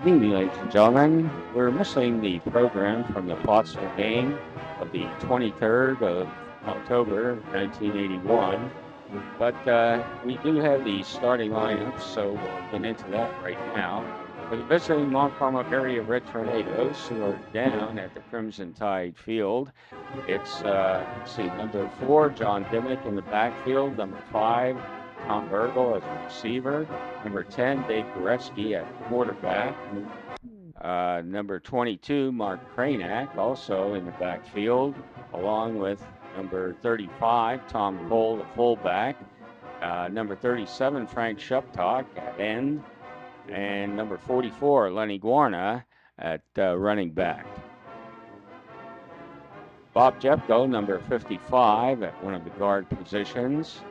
Good evening, ladies and gentlemen. We're missing the program from the Pottsville game of the 23rd of October, 1981. But we do have the starting lineups, so we'll get into that right now. For the visiting Mount Carmel area Red Tornadoes, who are down at the Crimson Tide Field, it's, let's see, number 4, John Dimmick in the backfield, number 5, Tom Burgle as a receiver, number 10, Dave Goretzky at quarterback, number 22, Mark Kranak, also in the backfield, along with number 35, Tom Cole, the fullback, number 37, Frank Shuptalk at end, and number 44, Lenny Guarna at running back. Bob Jepko, number 55, at one of the guard positions.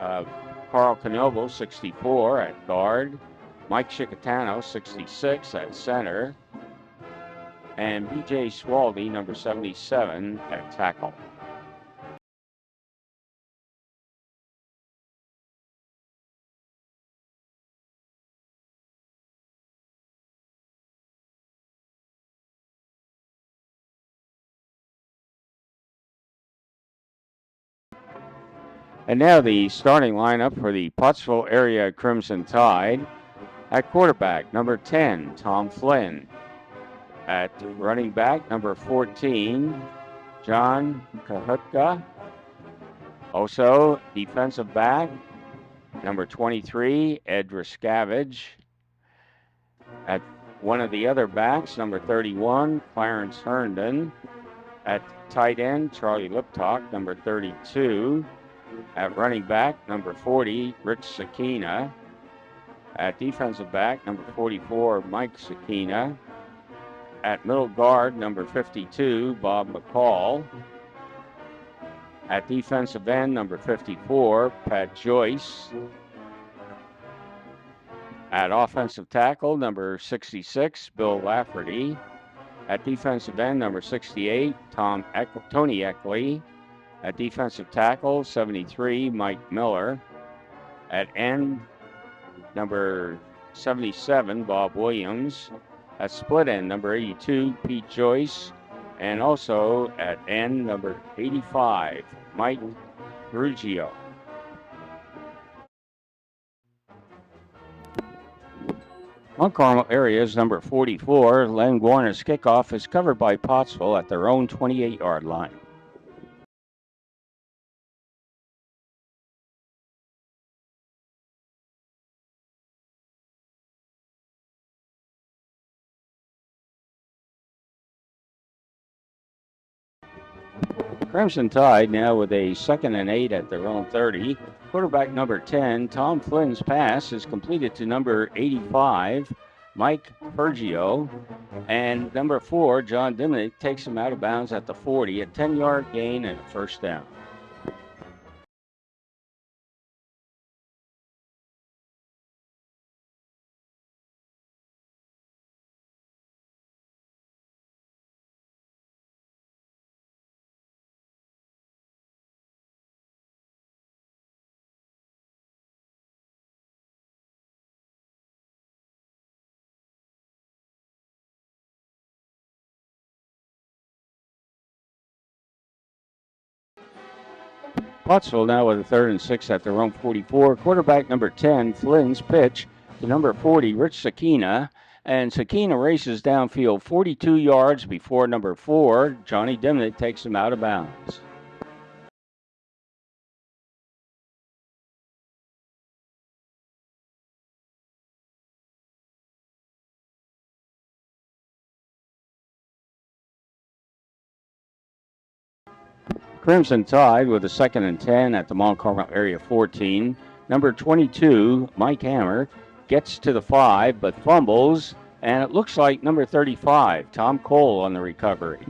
Carl Canovo, 64 at guard. Mike Chicatano, 66 at center. And B.J. Swaldy, number 77 at tackle. And now the starting lineup for the Pottsville area Crimson Tide. At quarterback, number 10, Tom Flynn. At running back, number 14, John Kahutka. Also, defensive back, number 23, Ed Riscavage. At one of the other backs, number 31, Clarence Herndon. At tight end, Charlie Liptalk, number 32. At running back, number 40, Rich Sakina. At defensive back, number 44, Mike Sakina. At middle guard, number 52, Bob McCall. At defensive end, number 54, Pat Joyce. At offensive tackle, number 66, Bill Lafferty. At defensive end, number 68, Tony Eckley. At defensive tackle, 73, Mike Miller. At end, number 77, Bob Williams. At split end, number 82, Pete Joyce. And also at end, number 85, Mike Ruggiero. Mount Carmel area's number 44, Len Guarna's kickoff is covered by Pottsville at their own 28-yard line. Crimson Tide now with a 2nd and 8 at their own 30. Quarterback number 10, Tom Flynn's pass is completed to number 85, Mike Fergio. And number 4, John Diminick, takes him out of bounds at the 40, a 10-yard gain and a first down. Pottsville now with a 3rd and 6 at their own 44. Quarterback number 10, Flynn's pitch to number 40, Rich Sakina. And Sakina races downfield 42 yards before number 4, Johnny Diminick, takes him out of bounds. Crimson Tide with a 2nd and 10 at the Mount Carmel area 14. Number 22, Mike Hammer, gets to the 5 but fumbles, and it looks like number 35, Tom Cole, on the recovery.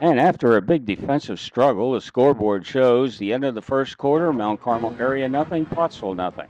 And after a big defensive struggle, the scoreboard shows the end of the first quarter, Mount Carmel area nothing, Pottsville nothing.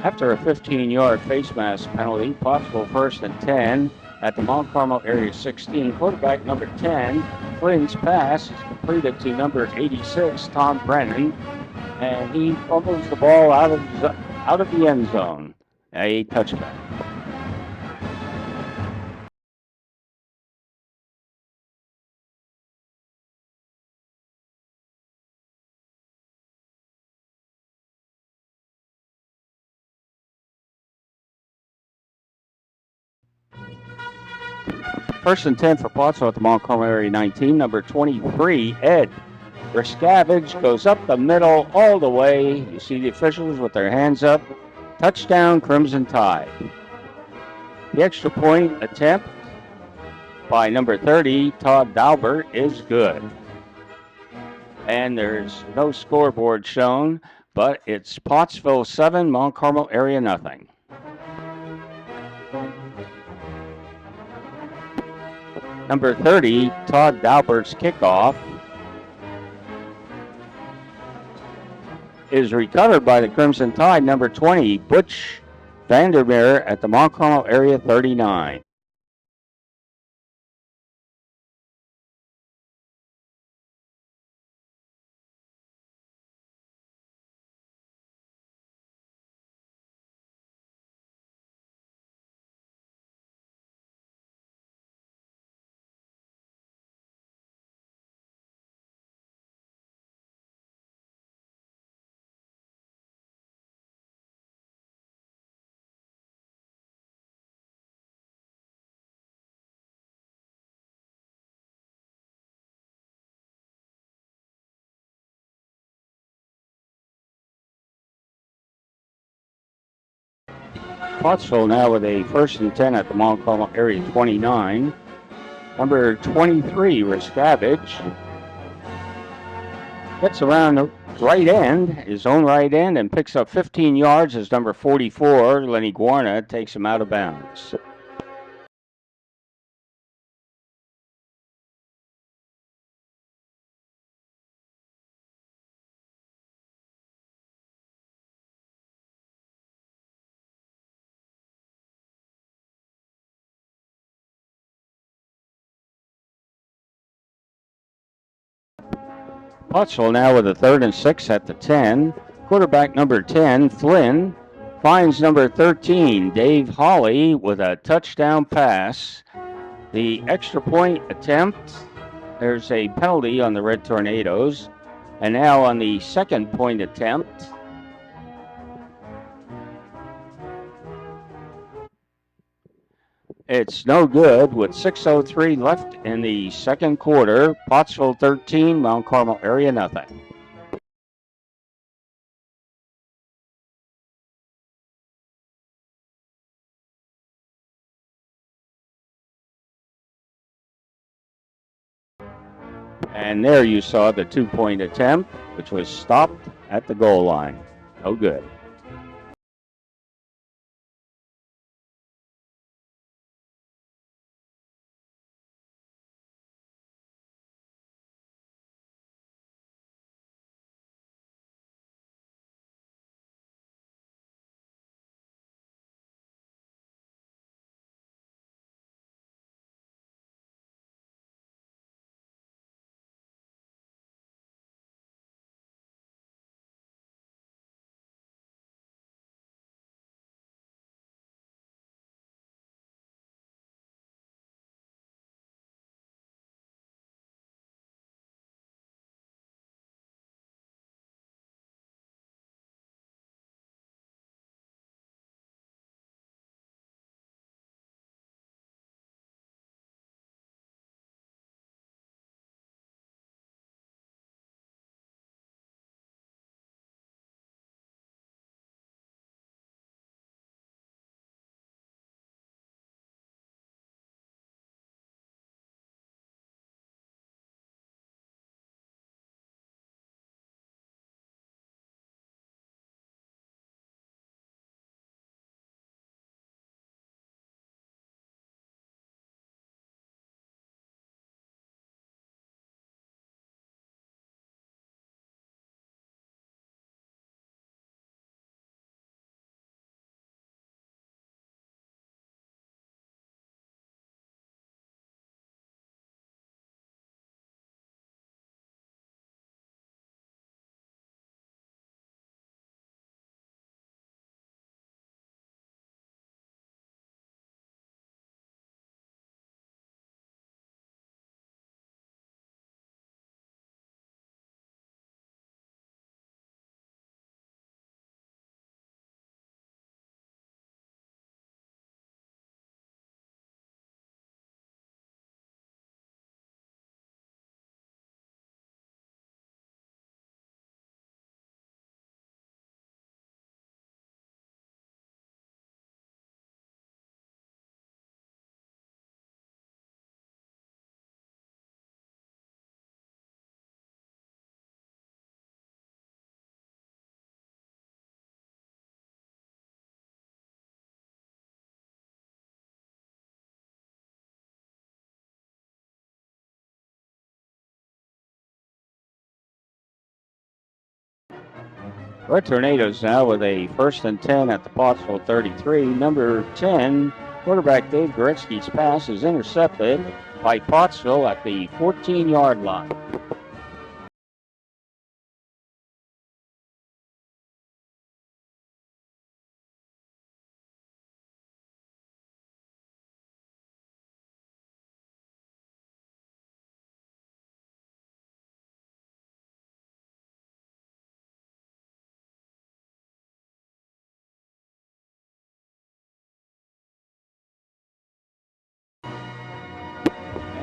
After a 15-yard face mask penalty, Pottsville first and 10 at the Mount Carmel area 16. Quarterback number 10, Flynn's pass is completed to number 86, Tom Brennan, and he fumbles the ball out of the end zone. A touchback. First and 10 for Pottsville at the Mount Carmel area 19. Number 23, Ed Riscavage goes up the middle all the way. You see the officials with their hands up. Touchdown, Crimson Tide. The extra point attempt by number 30, Todd Dalbert, is good. And there's no scoreboard shown, but it's Pottsville 7, Mount Carmel area nothing. Number 30, Todd Dalbert's kickoff is recovered by the Crimson Tide. Number 20, Butch Vandermeer at the Mount Carmel area 39. Pottsville now with a first and 10 at the Mount Carmel area 29. Number 23, Riscavage, gets around the right end, his own right end, and picks up 15 yards as number 44, Lenny Guarna, takes him out of bounds. Pottsville now with a third and 6 at the 10. Quarterback number 10, Flynn, finds number 13, Dave Hawley, with a touchdown pass. The extra point attempt, there's a penalty on the Red Tornadoes. And now on the second point attempt, it's no good with 6:03 left in the second quarter. Pottsville 13, Mount Carmel area nothing. And there you saw the 2-point attempt, which was stopped at the goal line. No good. Red Tornadoes now with a 1st and 10 at the Pottsville 33. Number 10, quarterback Dave Goretzky's pass is intercepted by Pottsville at the 14-yard line.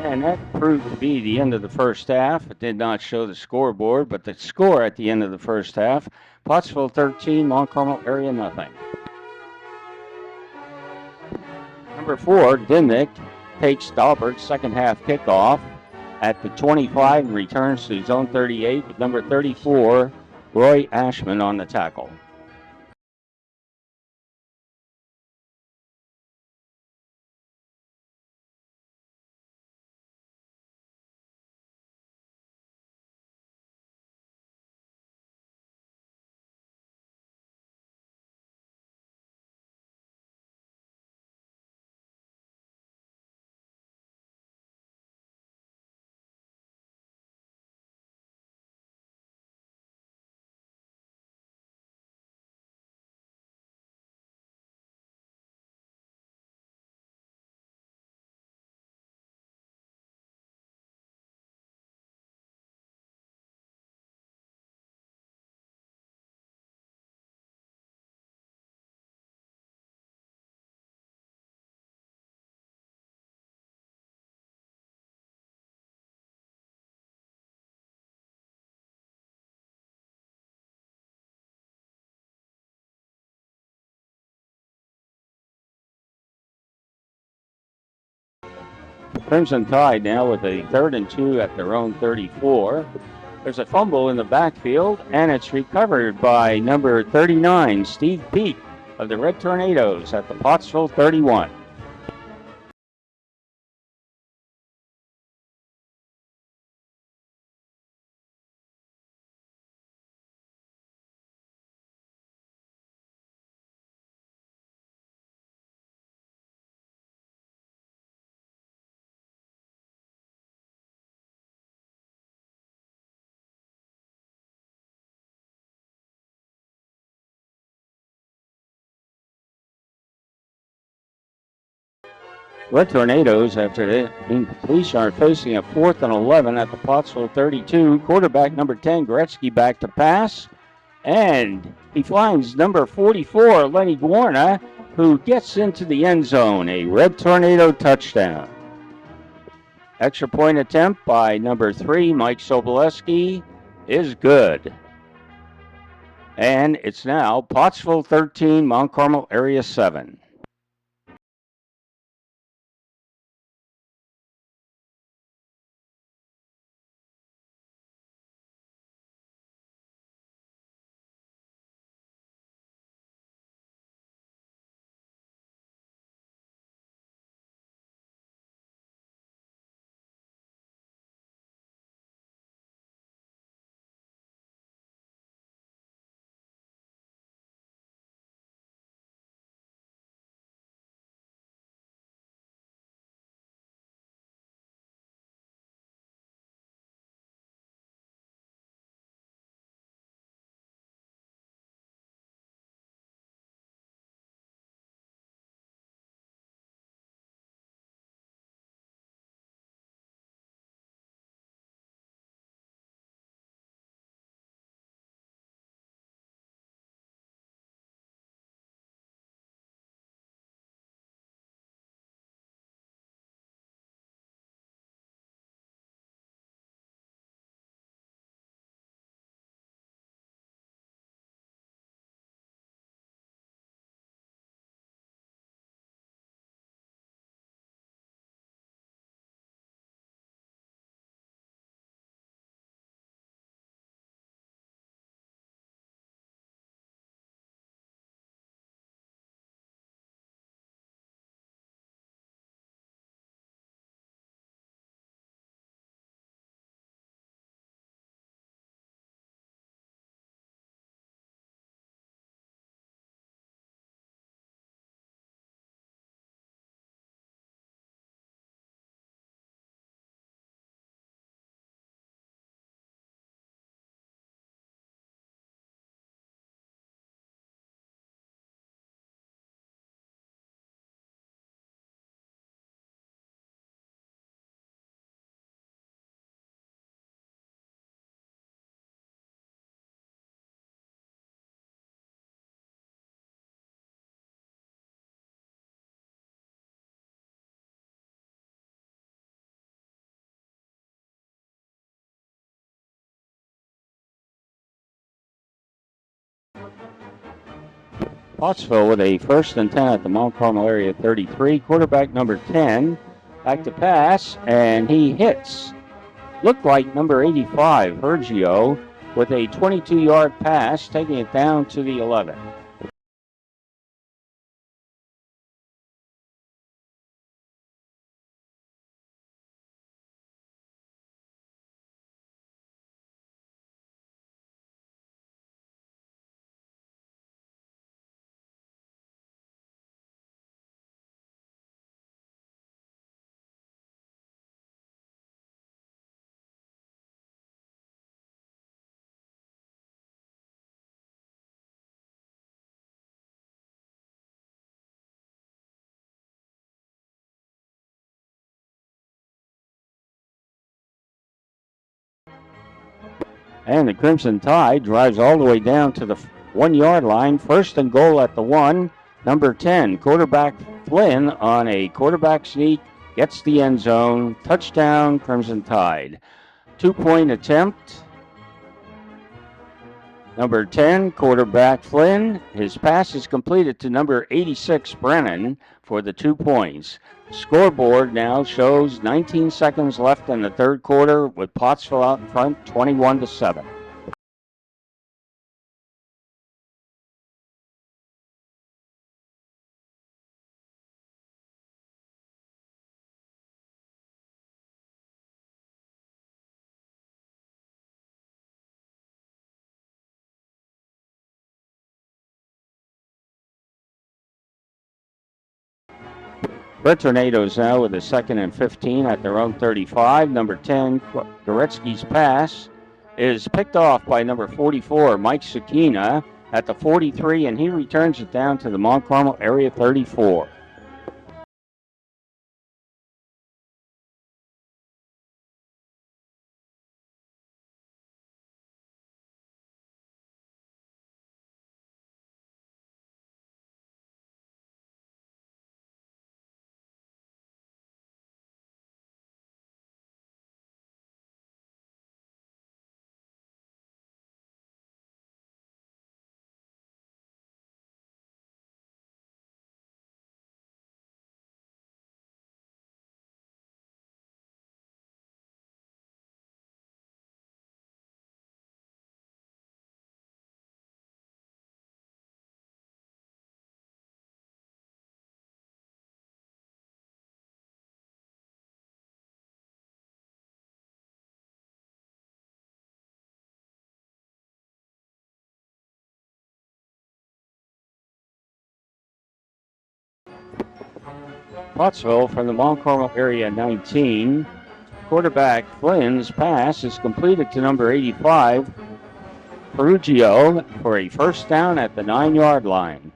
And that proved to be the end of the first half. It did not show the scoreboard, but the score at the end of the first half, Pottsville 13, Mount Carmel area nothing. Number 4, Dimnick takes Daubert's second half kickoff at the 25 and returns to zone 38 with number 34, Roy Ashman on the tackle. Crimson Tide now with a 3rd and 2 at their own 34. There's a fumble in the backfield, and it's recovered by number 39, Steve Peak of the Red Tornadoes at the Pottsville 31. Red Tornadoes, after the incompletion, are facing a 4th and 11 at the Pottsville 32. Quarterback number 10, Goretzky, back to pass. And he finds number 44, Lenny Guarna, who gets into the end zone. A Red Tornado touchdown. Extra point attempt by number 3, Mike Sobolewski, is good. And it's now Pottsville 13, Mount Carmel area 7. Pottsville with a 1st and 10 at the Mount Carmel area 33. Quarterback number 10 back to pass, and he hits. Looked like number 85, Virgio, with a 22-yard pass, taking it down to the 11. And the Crimson Tide drives all the way down to the 1-yard line. 1st and goal at the 1. Number 10, quarterback Flynn on a quarterback sneak, gets the end zone. Touchdown, Crimson Tide. 2-point attempt. Number 10, quarterback Flynn. His pass is completed to number 86, Brennan, for the 2 points. Scoreboard now shows 19 seconds left in the third quarter with Pottsville out in front, 21-7. Red Tornadoes now with a 2nd and 15 at their own 35. Number 10, Goretzky's pass is picked off by number 44, Mike Sakina, at the 43, and he returns it down to the Mount Carmel area 34. Pottsville from the Mount Carmel area 19. Quarterback Flynn's pass is completed to number 85, Perugio, for a 1st down at the 9-yard line.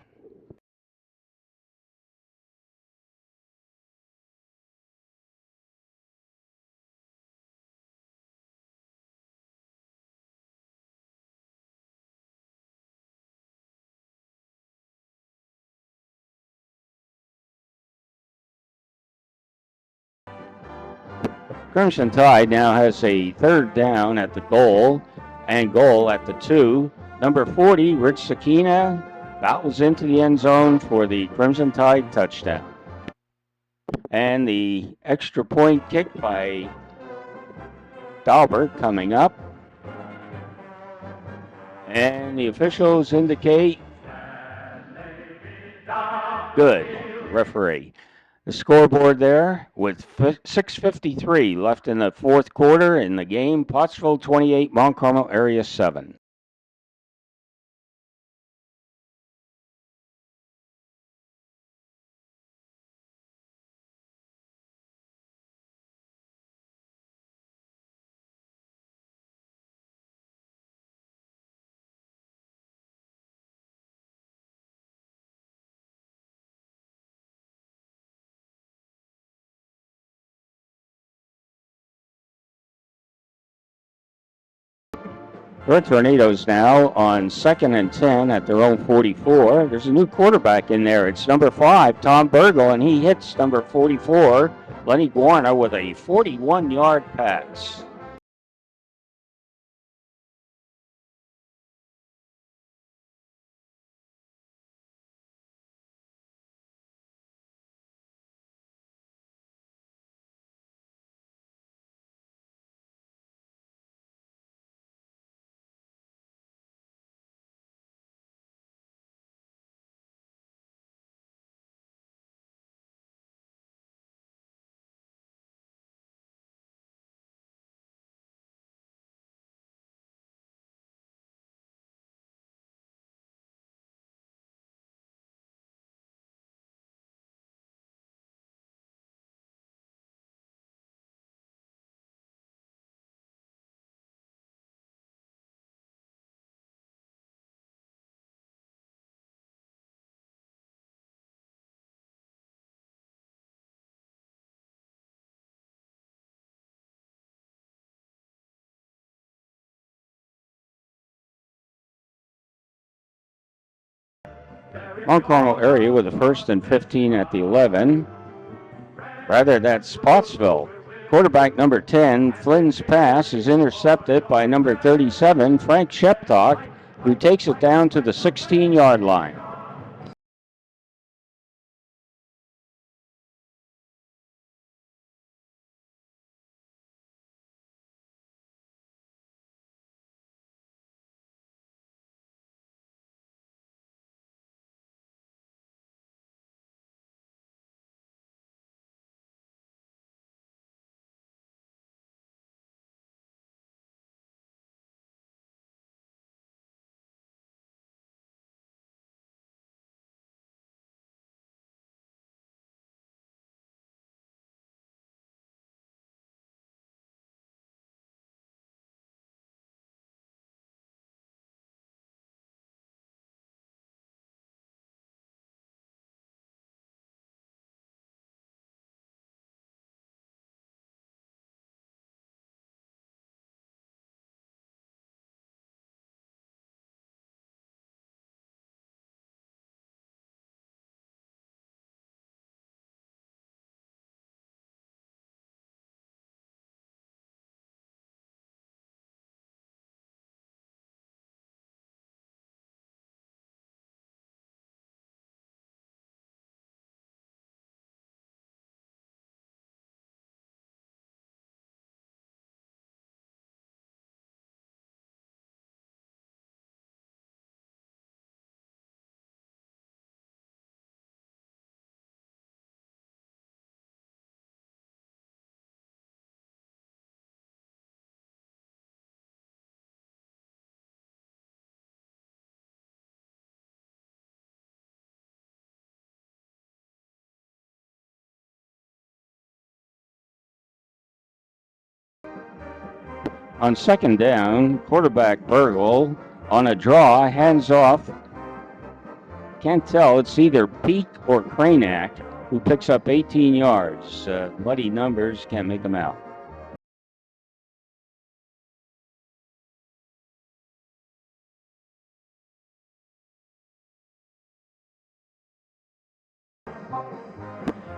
Crimson Tide now has a 3rd down at the goal and goal at the 2. Number 40, Rich Sakina, fouls into the end zone for the Crimson Tide touchdown. And the extra point kick by Dalbert coming up. And the officials indicate good, referee. The scoreboard there with 6:53 left in the 4th quarter in the game. Pottsville 28, Mount Carmel area 7. Red Tornadoes now on 2nd and 10 at their own 44. There's a new quarterback in there. It's number 5, Tom Burgle, and he hits number 44, Lenny Guarna, with a 41-yard pass. Mount Carmel area with the first and 15 at the 11. Rather, that's Pottsville. Quarterback number 10, Flynn's pass is intercepted by number 37, Frank Sheptock, who takes it down to the 16-yard line. On second down, quarterback Burgle on a draw, hands off. Can't tell, it's either Peak or Cranack, who picks up 18 yards. Muddy numbers, can't make them out.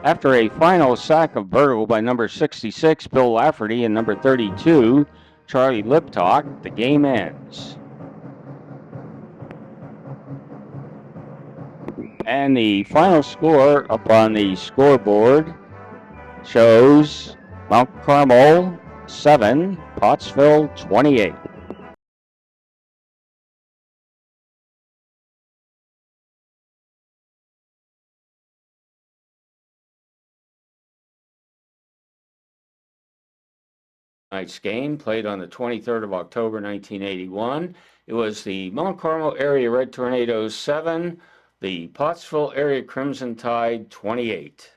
After a final sack of Burgle by number 66, Bill Lafferty, and number 32, Charlie Liptock, the game ends. And the final score up on the scoreboard shows Mount Carmel 7, Pottsville 28. Tonight's game played on the 23rd of October 1981. It was the Mount Carmel area Red Tornadoes 7, the Pottsville area Crimson Tide 28.